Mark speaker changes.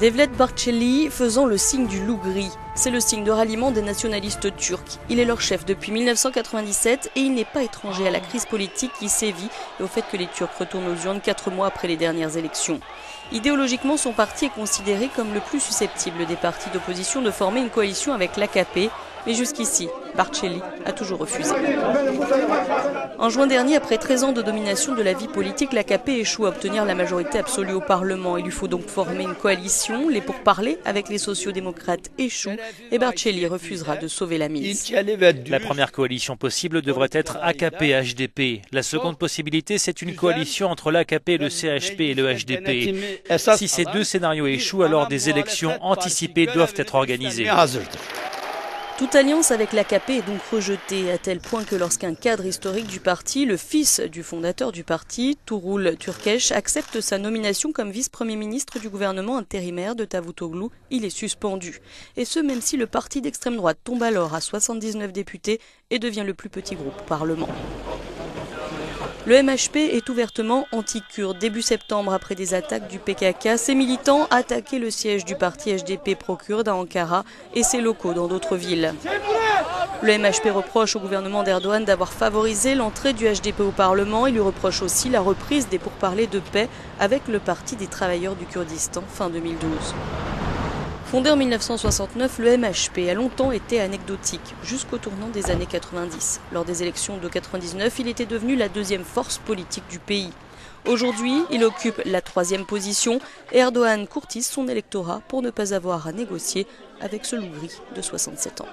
Speaker 1: Devlet Bahçeli faisant le signe du loup gris. C'est le signe de ralliement des nationalistes turcs. Il est leur chef depuis 1997 et il n'est pas étranger à la crise politique qui sévit et au fait que les Turcs retournent aux urnes 4 mois après les dernières élections. Idéologiquement, son parti est considéré comme le plus susceptible des partis d'opposition de former une coalition avec l'AKP. Mais jusqu'ici, Bahçeli a toujours refusé. En juin dernier, après 13 ans de domination de la vie politique, l'AKP échoue à obtenir la majorité absolue au Parlement. Il lui faut donc former une coalition. Les pourparlers avec les sociaux-démocrates échouent et Bahçeli refusera de sauver la mise.
Speaker 2: La première coalition possible devrait être AKP-HDP. La seconde possibilité, c'est une coalition entre l'AKP, le CHP et le HDP. Si ces deux scénarios échouent, alors des élections anticipées doivent être organisées.
Speaker 1: Toute alliance avec l'AKP est donc rejetée, à tel point que lorsqu'un cadre historique du parti, le fils du fondateur du parti, Tuğrul Türkeş, accepte sa nomination comme vice-premier ministre du gouvernement intérimaire de Davutoglu, il est suspendu. Et ce, même si le parti d'extrême droite tombe alors à 79 députés et devient le plus petit groupe au Parlement. Le MHP est ouvertement anti-kurde. Début septembre, après des attaques du PKK, ses militants attaquaient le siège du parti HDP pro-kurde à Ankara et ses locaux dans d'autres villes. Le MHP reproche au gouvernement d'Erdogan d'avoir favorisé l'entrée du HDP au Parlement. Il lui reproche aussi la reprise des pourparlers de paix avec le Parti des travailleurs du Kurdistan fin 2012. Fondé en 1969, le MHP a longtemps été anecdotique, jusqu'au tournant des années 90. Lors des élections de 99, il était devenu la deuxième force politique du pays. Aujourd'hui, il occupe la 3e position et Erdogan courtise son électorat pour ne pas avoir à négocier avec ce loup gris de 67 ans.